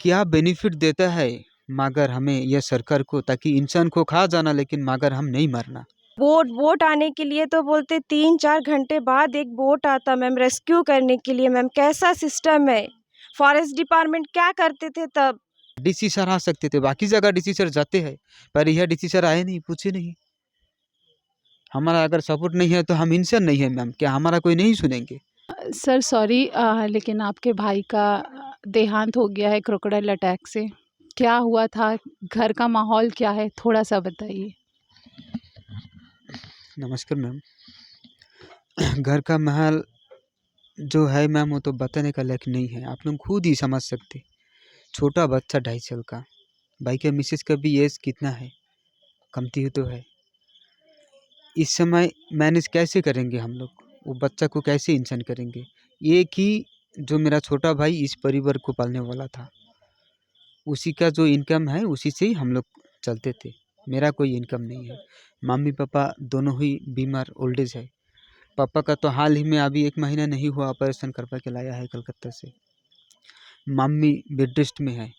क्या बेनिफिट देता है मगर हमें यह सरकार को, ताकि इंसान को खा जाना लेकिन मगर हम नहीं मरना। वोट आने के लिए तो बोलते 3-4 घंटे बाद एक बोट आता मैम रेस्क्यू करने के लिए। मैम कैसा सिस्टम है? फॉरेस्ट डिपार्टमेंट क्या करते थे तब? डीसी सर आ सकते थे, बाकी जगह डीसी सर जाते हैं, पर यह डीसी सर आए नहीं, पूछे नहीं। हमारा अगर सपोर्ट नहीं है तो हम इंसान नहीं है मैम, क्या हमारा कोई नहीं सुनेंगे? सर सॉरी, लेकिन आपके भाई का देहांत हो गया है क्रोकोडाइल अटैक से। क्या हुआ था? घर का माहौल क्या है? थोड़ा सा बताइए। नमस्कार मैम। घर का माहौल जो है मैम वो तो बताने का लायक नहीं है, आप लोग खुद ही समझ सकते। छोटा बच्चा 2.5 साल का, भाई के मिसेस का भी एज कितना है, कमती ही तो है। इस समय मैनेज कैसे करेंगे हम लोग? वो बच्चा को कैसे इंसान करेंगे? एक ही जो मेरा छोटा भाई इस परिवार को पालने वाला था, उसी का जो इनकम है उसी से ही हम लोग चलते थे। मेरा कोई इनकम नहीं है। मम्मी पापा दोनों ही बीमार, ओल्ड एज है। पापा का तो हाल ही में अभी 1 महीना नहीं हुआ, ऑपरेशन करवा के लाया है कलकत्ता से। मम्मी बेड रेस्ट में है।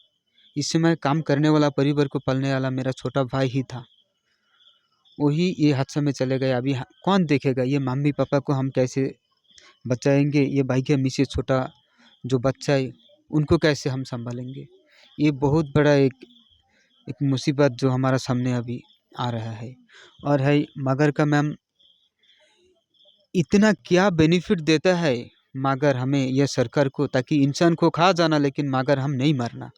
इस समय काम करने वाला, परिवार को पालने वाला मेरा छोटा भाई ही था, वही ये हादसा में चले गए। अभी कौन देखेगा? ये मम्मी पापा को हम कैसे बचाएंगे? ये भाई के मिसेस छोटा जो बच्चा है उनको कैसे हम संभालेंगे? ये बहुत बड़ा एक मुसीबत जो हमारा सामने अभी आ रहा है। और है मगर का मैम, इतना क्या बेनिफिट देता है मगर हमें यह सरकार को, ताकि इंसान को खा जाना लेकिन मगर हम नहीं मरना।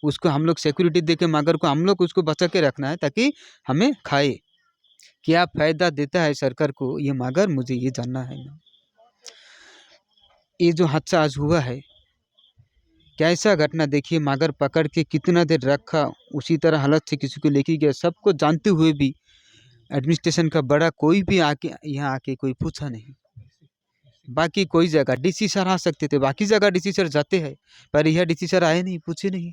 उसको हम लोग सिक्योरिटी दे के मगर को हम लोग उसको बचा के रखना है ताकि हमें खाए। क्या फ़ायदा देता है सरकार को ये मगर, मुझे ये जानना है। ये जो हादसा आज हुआ है, कैसा घटना देखिए, मगर पकड़ के कितना देर रखा, उसी तरह हालत से किसी को लेके गया, सबको जानते हुए भी एडमिनिस्ट्रेशन का बड़ा कोई भी आके यहाँ आके कोई पूछा नहीं। बाकी कोई जगह डीसी सर आ सकते थे, बाकी जगह डीसी सर जाते हैं, पर यह डीसी सर आए नहीं, पूछे नहीं।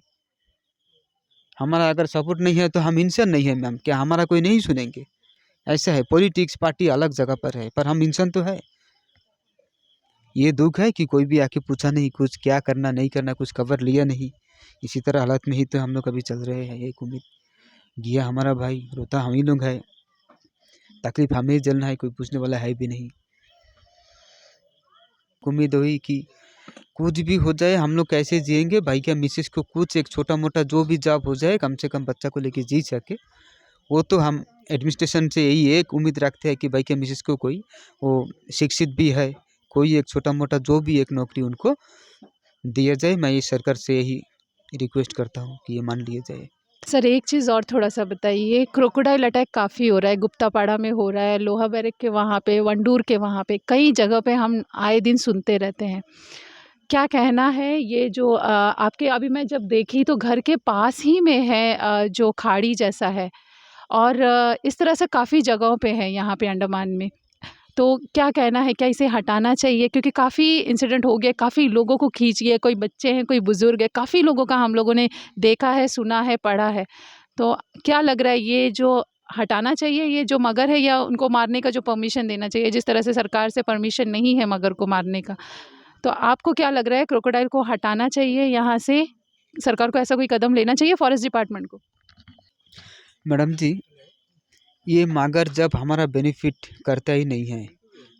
हमारा अगर सपोर्ट नहीं है तो हम इंसान नहीं है मैम, क्या हमारा कोई नहीं सुनेंगे? ऐसा है, पॉलिटिक्स पार्टी अलग जगह पर है, पर हम इंसान तो है। ये दुख है कि कोई भी आके पूछा नहीं, कुछ क्या करना नहीं करना कुछ खबर लिया नहीं। इसी तरह हालत में ही तो हम लोग अभी चल रहे हैं। एक उम्मीद गया हमारा भाई, रोता हम ही लोग है, तकलीफ हमें ही झेलना है, कोई पूछने वाला है भी नहीं। उम्मीद हुई कि कुछ भी हो जाए, हम लोग कैसे जिएंगे, भाई का मिसेस को कुछ एक छोटा मोटा जो भी जॉब हो जाए, कम से कम बच्चा को लेके जी सके। वो तो हम एडमिनिस्ट्रेशन से यही एक उम्मीद रखते हैं कि भाई के मिसेस को कोई वो शिक्षित भी है, कोई एक छोटा मोटा जो भी एक नौकरी उनको दिया जाए। मैं ये सरकार से यही रिक्वेस्ट करता हूँ कि ये मान लिया जाए। सर एक चीज़ और थोड़ा सा बताइए, क्रोकोडाइल अटैक काफ़ी हो रहा है, गुप्तापाड़ा में हो रहा है, लोहा बैरक के वहाँ पे, वंडूर के वहाँ पे, कई जगह पे हम आए दिन सुनते रहते हैं। क्या कहना है ये जो आपके, अभी मैं जब देखी तो घर के पास ही में है, जो खाड़ी जैसा है, और इस तरह से काफ़ी जगहों पे है यहाँ पे अंडमान में। तो क्या कहना है, क्या इसे हटाना चाहिए? क्योंकि काफ़ी इंसिडेंट हो गए, काफ़ी लोगों को खींच गए, कोई बच्चे हैं, कोई बुज़ुर्ग है, काफ़ी लोगों का हम लोगों ने देखा है, सुना है, पढ़ा है। तो क्या लग रहा है, ये जो हटाना चाहिए ये जो मगर है, या उनको मारने का जो परमिशन देना चाहिए? जिस तरह से सरकार से परमिशन नहीं है मगर को मारने का, तो आपको क्या लग रहा है, क्रोकोडाइल को हटाना चाहिए यहाँ से? सरकार को ऐसा कोई कदम लेना चाहिए, फॉरेस्ट डिपार्टमेंट को? मैडम जी, ये मगर जब हमारा बेनिफिट करता ही नहीं है,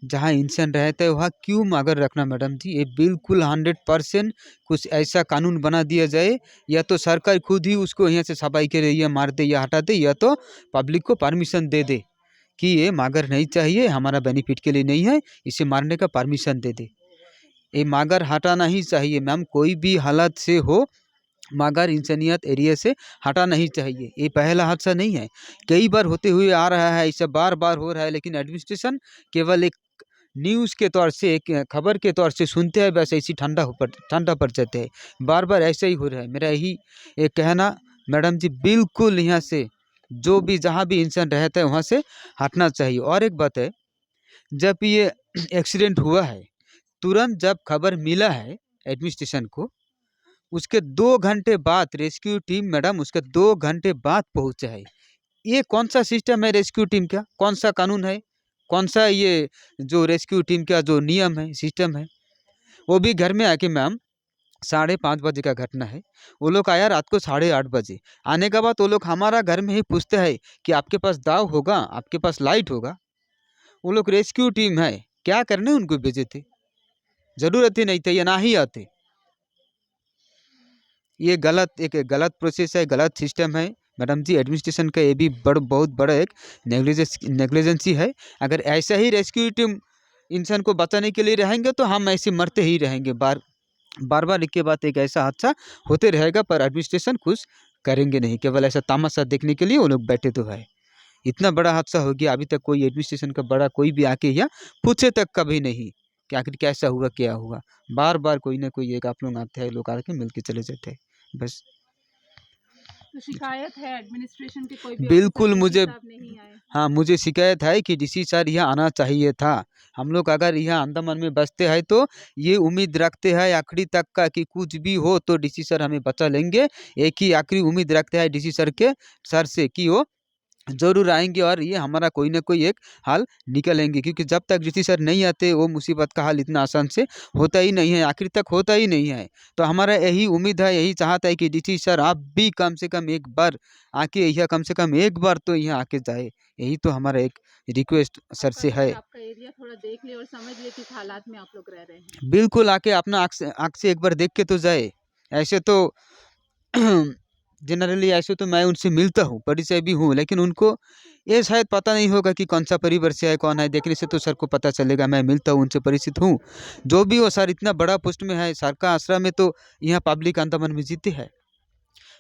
जहाँ इंसान रहता है वहाँ क्यों मगर रखना? मैडम जी, ये बिल्कुल 100% कुछ ऐसा कानून बना दिया जाए, या तो सरकार खुद ही उसको यहाँ से सफाई के लिए मार दे या हटा दे, या तो पब्लिक को परमिशन दे दे कि ये मगर नहीं चाहिए, हमारा बेनिफिट के लिए नहीं है, इसे मारने का परमिशन दे दे। ये मगर हटाना ही चाहिए मैम, कोई भी हालत से हो, मगर इंसानियत एरिया से हटाना ही चाहिए। ये पहला हादसा नहीं है, कई बार होते हुए आ रहा है, ऐसा बार बार हो रहा है, लेकिन एडमिनिस्ट्रेशन केवल एक न्यूज़ के तौर से, एक खबर के तौर से सुनते हैं, बस ऐसी ठंडा पड़ जाते हैं। बार बार ऐसा ही हो रहा है। मेरा यही एक कहना मैडम जी, बिल्कुल यहाँ से जो भी जहाँ भी इंसान रहता है वहाँ से हटना चाहिए। और एक बात है, जब ये एक्सीडेंट हुआ है, तुरंत जब खबर मिला है एडमिनिस्ट्रेशन को, उसके 2 घंटे बाद रेस्क्यू टीम मैडम उसके 2 घंटे बाद पहुँचा है। ये कौन सा सिस्टम है रेस्क्यू टीम का? कौन सा कानून है? कौन सा ये जो रेस्क्यू टीम का जो नियम है, सिस्टम है? वो भी घर में आके मैम 5:30 बजे का घटना है। वो लोग आया रात को 8:30 बजे। आने के बाद वो लोग हमारा घर में ही पूछते हैं कि आपके पास दाव होगा, आपके पास लाइट होगा। वो लोग रेस्क्यू टीम है, क्या करने उनको भेजे थे? ज़रूरत ही नहीं थी, ये ना ही आते। ये एक गलत प्रोसेस है, गलत सिस्टम है मैडम जी। एडमिनिस्ट्रेशन का ये भी बहुत बड़ा एक नेग्लिजेंसी है। अगर ऐसा ही रेस्क्यू टीम इंसान को बचाने के लिए रहेंगे तो हम ऐसे मरते ही रहेंगे। बार बार एक के बाद एक ऐसा हादसा होते रहेगा, पर एडमिनिस्ट्रेशन कुछ करेंगे नहीं। केवल ऐसा तमाशा देखने के लिए वो लोग बैठे तो है। इतना बड़ा हादसा हो गया, अभी तक कोई एडमिनिस्ट्रेशन का बड़ा कोई भी आके या पूछे तक कभी नहीं कि आखिर कैसा हुआ, क्या हुआ। बार कोई ना कोई एक आप लोग आते हैं, लोग आके मिल के चले जाते हैं, बस। तो शिकायत है एडमिनिस्ट्रेशन के, कोई भी बिल्कुल ऑफिसर मुझे साहब नहीं आए। हाँ, मुझे शिकायत है कि डीसी सर यहाँ आना चाहिए था। हम लोग अगर यहाँ अंडमान में बसते हैं तो ये उम्मीद रखते हैं आखिरी तक का कि कुछ भी हो तो डीसी सर हमें बचा लेंगे। एक ही आखिरी उम्मीद रखते हैं डीसी सर से कि वो ज़रूर आएंगे और ये हमारा कोई ना कोई एक हल निकालेंगे। क्योंकि जब तक डीसी सर नहीं आते वो मुसीबत का हल इतना आसान से होता ही नहीं है, आखिर तक होता ही नहीं है। तो हमारा यही उम्मीद है, यही चाहता है कि डीसी सर आप भी कम से कम एक बार आके यहाँ, कम से कम एक बार तो यहाँ आके जाए। यही तो हमारा एक रिक्वेस्ट सर से है। आपका एरिया थोड़ा देख ले और समझ ले किस हालात में आप लोग रह रहे हैं। बिल्कुल आके अपना आँख से एक बार देख के तो जाए। ऐसे तो जनरली ऐसे तो मैं उनसे मिलता हूँ, परिचय भी हूँ, लेकिन उनको ये शायद पता नहीं होगा कि कौन सा परिवार से है, कौन है। देखने से तो सर को पता चलेगा, मैं मिलता हूँ, उनसे परिचित हूँ। जो भी हो सर इतना बड़ा पोस्ट में है, सर का आश्रय में तो यहाँ पब्लिक अंडमान में जीती है।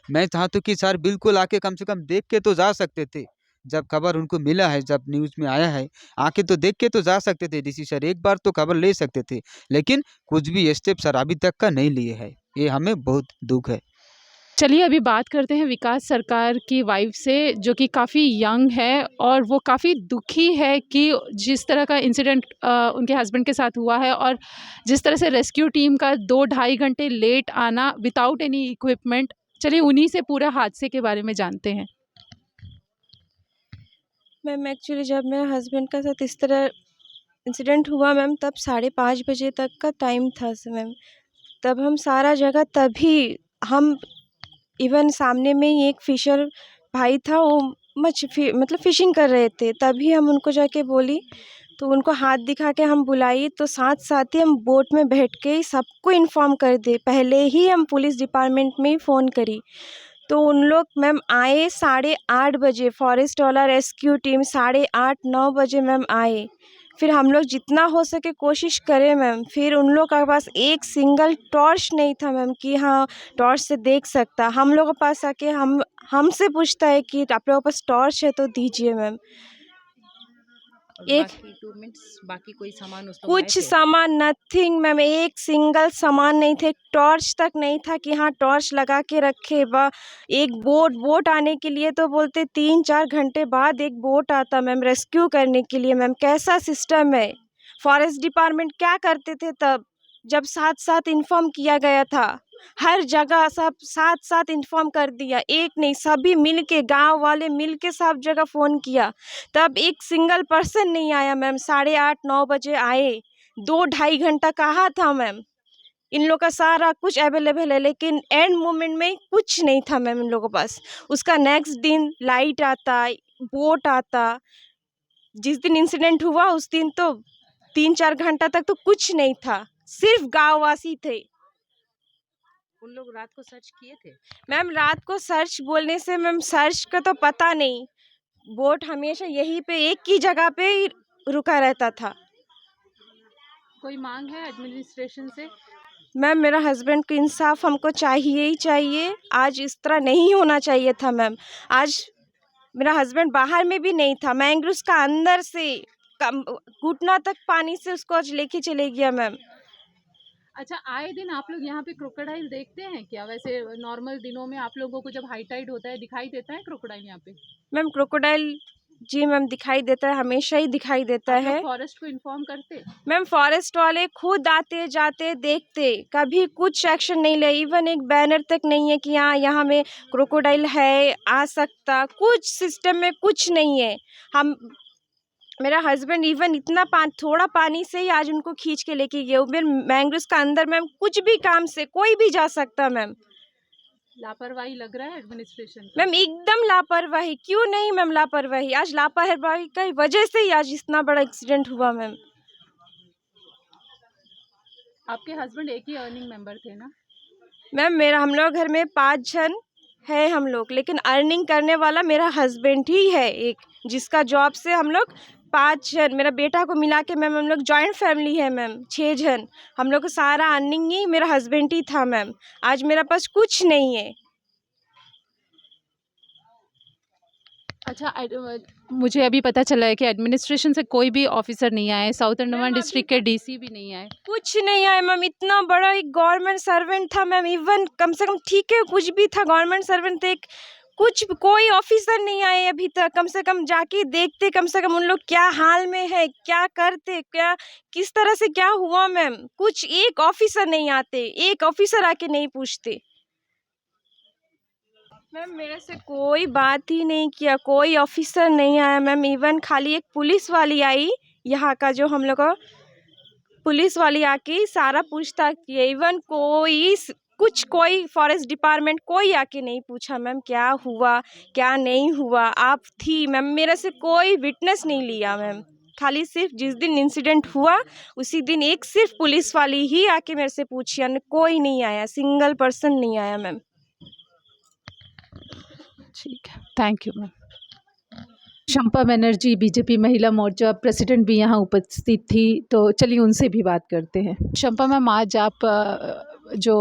मैं चाहता हूँ कि सर बिल्कुल आके कम से कम देख के तो जा सकते थे। जब खबर उनको मिला है, जब न्यूज़ में आया है, आके तो देख के तो जा सकते थे डीसी सर, एक बार तो खबर ले सकते थे। लेकिन कुछ भी स्टेप सर अभी तक का नहीं लिए है, ये हमें बहुत दुख है। चलिए अभी बात करते हैं विकास सरकार की वाइफ से, जो कि काफ़ी यंग है और वो काफ़ी दुखी है कि जिस तरह का इंसिडेंट उनके हस्बैंड के साथ हुआ है और जिस तरह से रेस्क्यू टीम का 2-2.5 घंटे लेट आना विदाउट एनी इक्विपमेंट। चलिए उन्हीं से पूरा हादसे के बारे में जानते हैं। मैम एक्चुअली जब मेरे हस्बैंड के साथ इस तरह इंसिडेंट हुआ मैम, तब 5:30 बजे तक का टाइम था मैम। तब हम सारा जगह, तभी हम इवन सामने में ही एक फिशर भाई था, वो मतलब फ़िशिंग कर रहे थे। तभी हम उनको जाके बोली, तो उनको हाथ दिखा के हम बुलाई, तो साथ-साथ ही हम बोट में बैठ के ही सबको इन्फॉर्म कर दिए। पहले ही हम पुलिस डिपार्टमेंट में ही फ़ोन करी। तो उन लोग मैम आए 8:30 बजे, फॉरेस्ट वाला रेस्क्यू टीम 8:30-9 बजे मैम आए। फिर हम लोग जितना हो सके कोशिश करें मैम। फिर उन लोग के पास एक सिंगल टॉर्च नहीं था मैम कि हाँ टॉर्च से देख सकता। हम लोगों के पास आके हमसे पूछता है कि आप लोगों के पास टॉर्च है तो दीजिए मैम। एक बाकी इक्विपमेंट्स, बाकी कोई सामान उस लोग लाए कुछ थे? सामान नथिंग मैम, एक सिंगल सामान नहीं थे, टॉर्च तक नहीं था कि हाँ टॉर्च लगा के रखे। एक बोट आने के लिए तो बोलते 3-4 घंटे बाद एक बोट आता मैम रेस्क्यू करने के लिए। मैम कैसा सिस्टम है? फॉरेस्ट डिपार्टमेंट क्या करते थे तब, जब साथ-साथ इन्फॉर्म किया गया था? हर जगह सब साथ-साथ इन्फॉर्म कर दिया, एक नहीं सभी मिल के, गाँव वाले मिल के सब जगह फ़ोन किया। तब एक सिंगल पर्सन नहीं आया मैम। 8:30-9 बजे आए, 2-2.5 घंटा कहाँ था मैम? इन लोग का सारा कुछ अवेलेबल है, लेकिन एंड मोमेंट में कुछ नहीं था मैम इन लोगों के पास। उसका नेक्स्ट दिन लाइट आता, बोट आता। जिस दिन इंसिडेंट हुआ उस दिन तो 3-4 घंटा तक तो कुछ नहीं था, सिर्फ गाँववासी थे। उन लोग रात को सर्च किए थे? मैम रात को सर्च बोलने से मैम सर्च का तो पता नहीं, बोट हमेशा यहीं पे एक ही जगह पे ही रुका रहता था। कोई मांग है एडमिनिस्ट्रेशन से? मैम मेरा हस्बैंड को इंसाफ हमको चाहिए ही चाहिए। आज इस तरह नहीं होना चाहिए था मैम। आज मेरा हस्बैंड बाहर में भी नहीं था, मैंग्रोव्स का अंदर से घुटना तक पानी से उसको आज लेके चले गया मैम। अच्छा, आए दिन आप लोग यहाँ पे क्रोकोडाइल देखते हैं क्या? वैसे नॉर्मल दिनों में आप लोगों को जब हाई टाइड होता है दिखाई देता है क्रोकोडाइल यहाँ पे? मैम क्रोकोडाइल जी मैम दिखाई देता है, हमेशा ही दिखाई देता आप लोग है। फॉरेस्ट को इन्फॉर्म करते? मैम फॉरेस्ट वाले खुद आते जाते देखते, कभी कुछ एक्शन नहीं ले। इवन एक बैनर तक नहीं है कि हाँ यहाँ में क्रोकोडाइल है, आ सकता, कुछ सिस्टम में कुछ नहीं है। हम मेरा हस्बैंड इवन इतना थोड़ा पानी से ही आज उनको खींच के लेके गए। फिर मैंग्रोव्स का अंदर मैम कुछ भी काम से कोई भी जा सकता मैम। लापरवाही लग रहा है एडमिनिस्ट्रेशन का। मैम एकदम लापरवाही, क्यों नहीं मैम लापरवाही, आज लापरवाही की वजह से ही आज इतना बड़ा एक्सीडेंट हुआ मैम। आपके हस्बैंड एक ही अर्निंग मेंबर थे ना? मैम हम लोग घर में 5 जन है हम लोग, लेकिन अर्निंग करने वाला मेरा हस्बैंड ही है एक, जिसका जॉब से हम लोग 5 जन, मेरा बेटा को मिला के मैम हम लोग जॉइंट फैमिली है मैम, 6 जन। हम लोग का सारा अर्निंग ही मेरा हस्बैंड ही था मैम। आज मेरा पास कुछ नहीं है। अच्छा, मुझे अभी पता चला है कि एडमिनिस्ट्रेशन से कोई भी ऑफिसर नहीं आए, साउथ अंडमान डिस्ट्रिक्ट के डीसी भी नहीं आए। कुछ नहीं आया मैम। इतना बड़ा एक गवर्नमेंट सर्वेंट था मैम, इवन कम से कम ठीक है कुछ भी था, गवर्नमेंट सर्वेंट थे, कुछ कोई ऑफिसर नहीं आए अभी तक। कम से कम जाके देखते कम से कम उन लोग क्या हाल में है, क्या करते, क्या किस तरह से क्या हुआ मैम। कुछ एक ऑफिसर नहीं आते, एक ऑफिसर आके नहीं पूछते मैम। मेरे से कोई बात ही नहीं किया, कोई ऑफिसर नहीं आया मैम। इवन खाली एक पुलिस वाली आई, यहाँ का जो हम लोग का पुलिस वाली आके सारा पूछताछ किए। इवन कोई फॉरेस्ट डिपार्टमेंट कोई आके नहीं पूछा मैम क्या हुआ क्या नहीं हुआ। आप थी मैम, मेरे से कोई विटनेस नहीं लिया मैम। खाली सिर्फ जिस दिन इंसिडेंट हुआ उसी दिन एक सिर्फ पुलिस वाली ही आके मेरे से पूछी, अन्य कोई नहीं आया, सिंगल पर्सन नहीं आया मैम। ठीक है, thank you ma'am. Shampa Banerjee BJP महिला मोर्चा प्रेसिडेंट भी यहाँ उपस्थित थी, तो चलिए उनसे भी बात करते हैं। शंपा मैम, आज आप जो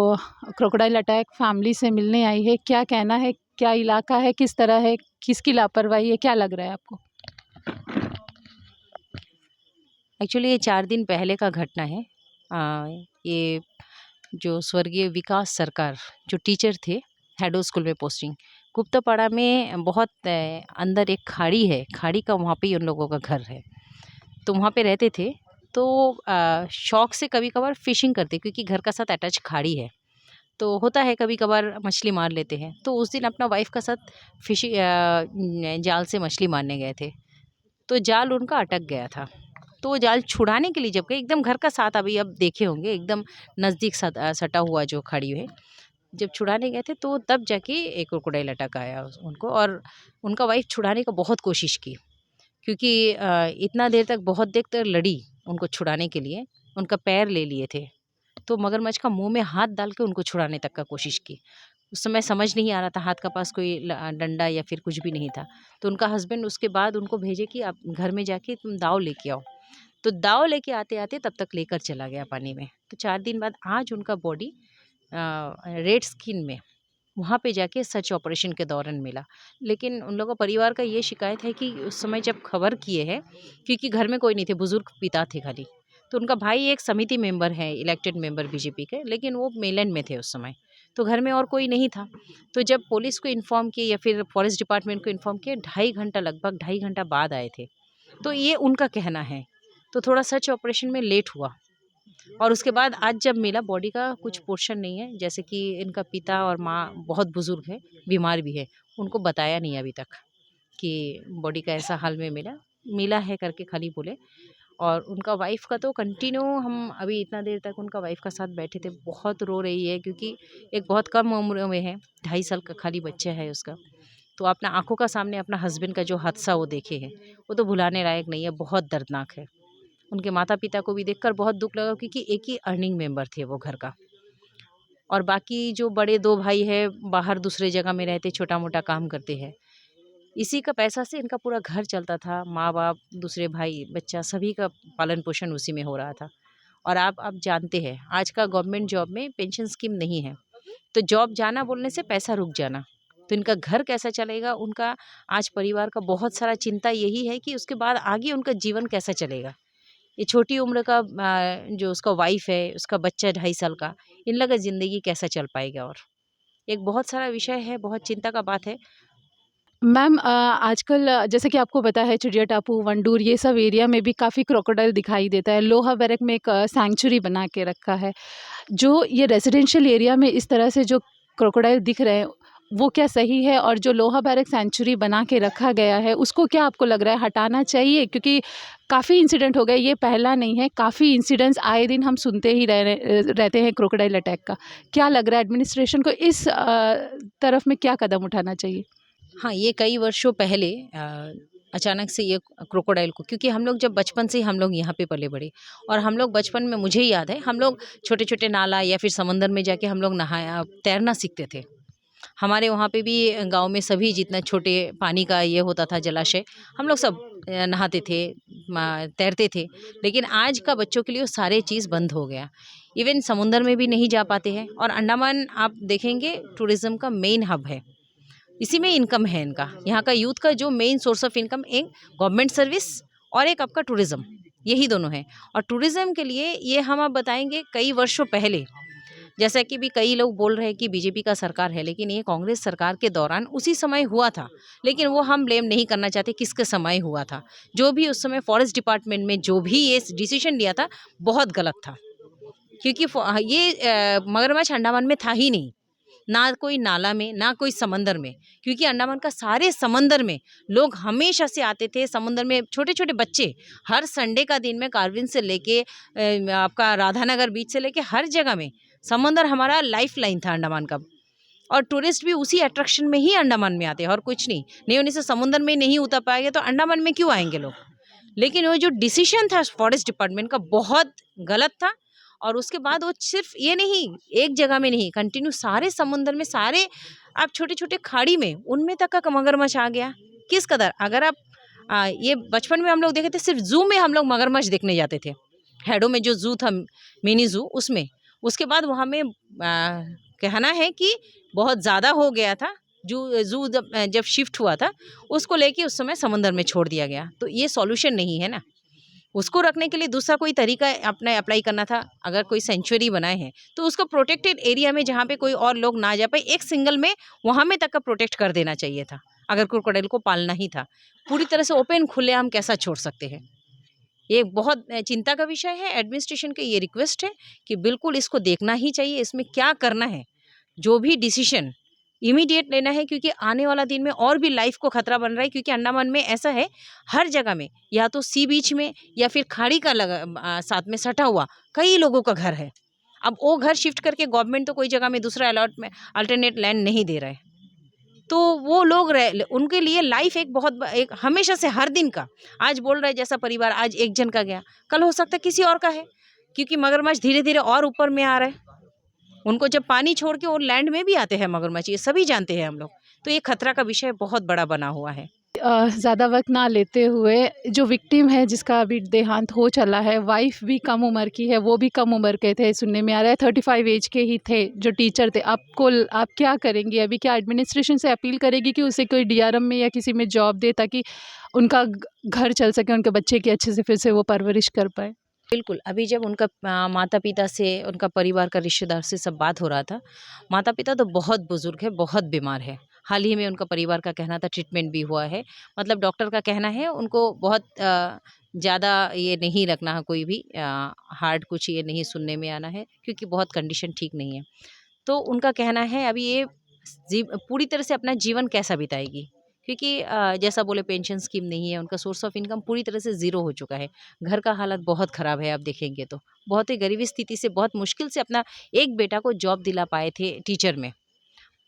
क्रोकोडाइल अटैक फैमिली से मिलने आई है, क्या कहना है, क्या इलाका है, किस तरह है, किसकी लापरवाही है, क्या लग रहा है आपको? एक्चुअली ये 4 दिन पहले का घटना है। ये जो स्वर्गीय विकास सरकार जो टीचर थे, हेडो स्कूल में पोस्टिंग, गुप्तापाड़ा में बहुत अंदर एक खाड़ी है, खाड़ी का वहाँ पे ही उन लोगों का घर है। तो वहाँ पे रहते थे, तो शौक से कभी कभार फ़िशिंग करते, क्योंकि घर का साथ अटैच खाड़ी है, तो होता है कभी कभार मछली मार लेते हैं। तो उस दिन अपना वाइफ का साथ जाल से मछली मारने गए थे, तो जाल उनका अटक गया था। तो वो जाल छुड़ाने के लिए जब गए, एकदम घर का साथ, अभी अब देखे होंगे एकदम नज़दीक सटा हुआ जो खाड़ी है, जब छुड़ाने गए थे तो तब जाके एक क्रोकोडाइल अटैक आया उनको। और उनका वाइफ छुड़ाने का बहुत कोशिश की, क्योंकि इतना देर तक बहुत देर तक लड़ी उनको छुड़ाने के लिए, उनका पैर ले लिए थे, तो मगरमच्छ का मुंह में हाथ डाल के उनको छुड़ाने तक का कोशिश की। उस समय समझ नहीं आ रहा था, हाथ का पास कोई डंडा या फिर कुछ भी नहीं था। तो उनका हस्बैंड उसके बाद उनको भेजे कि आप घर में जाके तुम दाव लेके आओ। तो दाव लेके आते आते तब तक लेकर चला गया पानी में। तो 4 दिन बाद आज उनका बॉडी रेड स्किन में वहाँ पे जाके सर्च ऑपरेशन के दौरान मिला। लेकिन उन लोगों का परिवार का ये शिकायत है कि उस समय जब खबर किए हैं, क्योंकि घर में कोई नहीं थे, बुजुर्ग पिता थे खाली, तो उनका भाई एक समिति मेंबर है, इलेक्टेड मेंबर बीजेपी के, लेकिन वो मेलैंड में थे उस समय, तो घर में और कोई नहीं था। तो जब पुलिस को इन्फॉर्म किए या फिर फॉरेस्ट डिपार्टमेंट को इन्फॉर्म किए, लगभग 2.5 घंटा बाद आए थे। तो ये उनका कहना है। तो थोड़ा सर्च ऑपरेशन में लेट हुआ, और उसके बाद आज जब मिला, बॉडी का कुछ पोर्शन नहीं है, जैसे कि इनका पिता और माँ बहुत बुजुर्ग है, बीमार भी है, उनको बताया नहीं अभी तक कि बॉडी का ऐसा हाल में मिला है करके खाली बोले। और उनका वाइफ का तो कंटिन्यू, हम अभी इतना देर तक उनका वाइफ का साथ बैठे थे, बहुत रो रही है, क्योंकि एक बहुत कम उम्र में है, 2.5 साल का खाली बच्चा है उसका। तो अपना आंखों का सामने अपना हस्बैंड का जो हादसा वो देखे हैं, वो तो भुलाने लायक नहीं है, बहुत दर्दनाक है। उनके माता पिता को भी देखकर बहुत दुख लगा, क्योंकि एक ही अर्निंग मेंबर थे वो घर का, और बाकी जो बड़े 2 भाई है बाहर दूसरे जगह में रहते, छोटा मोटा काम करते हैं, इसी का पैसा से इनका पूरा घर चलता था। माँ बाप, दूसरे भाई, बच्चा, सभी का पालन पोषण उसी में हो रहा था। और आप जानते हैं आज का गवर्नमेंट जॉब में पेंशन स्कीम नहीं है, तो जॉब जाना बोलने से पैसा रुक जाना, तो इनका घर कैसा चलेगा। उनका आज परिवार का बहुत सारा चिंता यही है कि उसके बाद आगे उनका जीवन कैसा चलेगा। ये छोटी उम्र का जो उसका वाइफ है, उसका बच्चा 2.5 साल का, इन लोगों का ज़िंदगी कैसा चल पाएगा। और एक बहुत सारा विषय है, बहुत चिंता का बात है। मैम, आजकल जैसे कि आपको पता है, चिड़िया टापू, वंडूर, ये सब एरिया में भी काफ़ी क्रोकोडाइल दिखाई देता है। लोहा बैरक में एक सैंक्चुरी बना के रखा है। जो ये रेजिडेंशियल एरिया में इस तरह से जो क्रोकोडाइल दिख रहे हैं, वो क्या सही है? और जो लोहा बैरक सेंचुरी बना के रखा गया है उसको क्या आपको लग रहा है हटाना चाहिए? क्योंकि काफ़ी इंसिडेंट हो गए, ये पहला नहीं है, काफ़ी इंसिडेंट्स आए दिन हम सुनते ही रहते हैं क्रोकोडाइल अटैक का। क्या लग रहा है एडमिनिस्ट्रेशन को इस तरफ में क्या कदम उठाना चाहिए? हाँ, ये कई वर्षों पहले अचानक से ये क्रोकोडाइल को, क्योंकि हम लोग जब बचपन से ही हम लोग यहाँ पे पले बड़े, और हम लोग बचपन में, मुझे ही याद है, हम लोग छोटे-छोटे नाला या फिर समुंदर में जाके हम लोग नहाया तैरना सीखते थे। हमारे वहाँ पे भी गाँव में सभी जितना छोटे पानी का ये होता था जलाशय, हम लोग सब नहाते थे, तैरते थे। लेकिन आज का बच्चों के लिए वो सारे चीज़ बंद हो गया। इवन समुंदर में भी नहीं जा पाते हैं। और अंडमान आप देखेंगे टूरिज़्म का मेन हब है। इसी में इनकम है इनका। यहाँ का यूथ का जो मेन सोर्स ऑफ इनकम एक गवर्नमेंट सर्विस और एक आपका टूरिज़्म, यही दोनों हैं। और टूरिज़्म के लिए ये हम आप बताएँगे कई वर्षों पहले, जैसा कि भी कई लोग बोल रहे हैं कि बीजेपी का सरकार है, लेकिन ये कांग्रेस सरकार के दौरान उसी समय हुआ था। लेकिन वो हम ब्लेम नहीं करना चाहते किसके समय हुआ था। जो भी उस समय फॉरेस्ट डिपार्टमेंट में जो भी ये डिसीजन लिया था, बहुत गलत था। क्योंकि ये मगरमच्छ अंडमान में था ही नहीं, ना कोई नाला में, ना कोई समंदर में। क्योंकि अंडमान का सारे समंदर में लोग हमेशा से आते थे। समुंदर में छोटे-छोटे बच्चे हर संडे का दिन में कार्विन से लेके आपका राधानगर बीच से लेके हर जगह में समंदर हमारा लाइफलाइन था अंडमान का। और टूरिस्ट भी उसी अट्रैक्शन में ही अंडमान में आते हैं और कुछ नहीं। नहीं होने से समुंदर में नहीं उतर पाएंगे तो अंडमान में क्यों आएंगे लोग। लेकिन वो जो डिसीजन था फॉरेस्ट डिपार्टमेंट का बहुत गलत था। और उसके बाद वो सिर्फ ये नहीं, एक जगह में नहीं, कंटिन्यू सारे समुंदर में, सारे आप छोटे-छोटे खाड़ी में, उनमें तक का मगरमच्छ आ गया। किस कदर, अगर आप ये बचपन में हम लोग देखे थे, सिर्फ ज़ू में हम लोग मगरमच्छ देखने जाते थे। हैडो में जो ज़ू था, मिनी ज़ू, उसमें। उसके बाद वहाँ में कहना है कि बहुत ज़्यादा हो गया था। ज़ू जब शिफ्ट हुआ था, उसको लेके उस समय समुंदर में छोड़ दिया गया। तो ये सॉल्यूशन नहीं है ना। उसको रखने के लिए दूसरा कोई तरीका अपना अप्लाई करना था। अगर कोई सेंचुरी बनाए हैं तो उसको प्रोटेक्टेड एरिया में, जहाँ पे कोई और लोग ना जा पाए, एक सिंगल में वहाँ में तक का प्रोटेक्ट कर देना चाहिए था। अगर क्रोकोडाइल को पालना ही था, पूरी तरह से ओपन खुलेआम कैसा छोड़ सकते हैं। ये बहुत चिंता का विषय है। एडमिनिस्ट्रेशन के ये रिक्वेस्ट है कि बिल्कुल इसको देखना ही चाहिए, इसमें क्या करना है, जो भी डिसीजन इमीडिएट लेना है। क्योंकि आने वाला दिन में और भी लाइफ को खतरा बन रहा है। क्योंकि अंडमान में ऐसा है, हर जगह में या तो सी बीच में या फिर खाड़ी का साथ में सटा हुआ कई लोगों का घर है। अब वो घर शिफ्ट करके गवर्नमेंट तो कोई जगह में दूसरा अलॉट में अल्टरनेट लैंड नहीं दे रहा है। तो वो लोग उनके लिए लाइफ एक बहुत एक हमेशा से हर दिन का, आज बोल रहे जैसा परिवार आज एक जन का गया, कल हो सकता है किसी और का है। क्योंकि मगरमच्छ धीरे धीरे और ऊपर में आ रहा है। उनको जब पानी छोड़ के और लैंड में भी आते हैं मगरमच्छ, ये सभी जानते हैं हम लोग। तो ये खतरा का विषय बहुत बड़ा बना हुआ है। ज़्यादा वक्त ना लेते हुए, जो विक्टिम है जिसका अभी देहांत हो चला है, वाइफ भी कम उम्र की है, वो भी कम उम्र के थे, सुनने में आ रहा है 35 एज के ही थे जो टीचर थे। आप क्या करेंगी अभी? क्या एडमिनिस्ट्रेशन से अपील करेगी कि उसे कोई डीआरएम में या किसी में जॉब दे, ताकि उनका घर चल सके, उनके बच्चे की अच्छे से फिर से वो परवरिश कर पाए? बिल्कुल, अभी जब उनका माता-पिता से, उनका परिवार का रिश्तेदार से सब बात हो रहा था। माता-पिता तो बहुत बुज़ुर्ग है, बहुत बीमार है। हाल ही में उनका परिवार का कहना था ट्रीटमेंट भी हुआ है। मतलब डॉक्टर का कहना है उनको बहुत ज़्यादा ये नहीं रखना है, कोई भी हार्ड कुछ ये नहीं सुनने में आना है, क्योंकि बहुत कंडीशन ठीक नहीं है। तो उनका कहना है अभी ये पूरी तरह से अपना जीवन कैसा बिताएगी। क्योंकि जैसा बोले पेंशन स्कीम नहीं है, उनका सोर्स ऑफ इनकम पूरी तरह से ज़ीरो हो चुका है। घर का हालत बहुत ख़राब है, आप देखेंगे तो। बहुत ही गरीबी स्थिति से बहुत मुश्किल से अपना एक बेटा को जॉब दिला पाए थे टीचर में।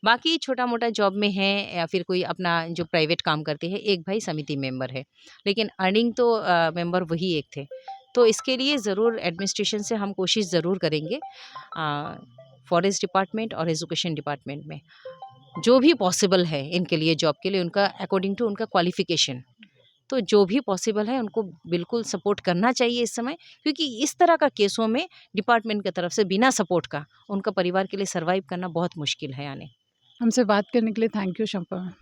बाकी छोटा-मोटा जॉब में है या फिर कोई अपना जो प्राइवेट काम करते हैं। एक भाई समिति मेंबर है, लेकिन अर्निंग तो मेंबर वही एक थे। तो इसके लिए ज़रूर एडमिनिस्ट्रेशन से हम कोशिश ज़रूर करेंगे, फॉरेस्ट डिपार्टमेंट और एजुकेशन डिपार्टमेंट में जो भी पॉसिबल है इनके लिए, जॉब के लिए, उनका अकॉर्डिंग टू उनका क्वालिफ़िकेशन, तो जो भी पॉसिबल है उनको बिल्कुल सपोर्ट करना चाहिए इस समय। क्योंकि इस तरह का केसों में डिपार्टमेंट की तरफ से बिना सपोर्ट का उनका परिवार के लिए सर्वाइव करना बहुत मुश्किल है आने। हमसे बात करने के लिए थैंक यू शंपा मैम।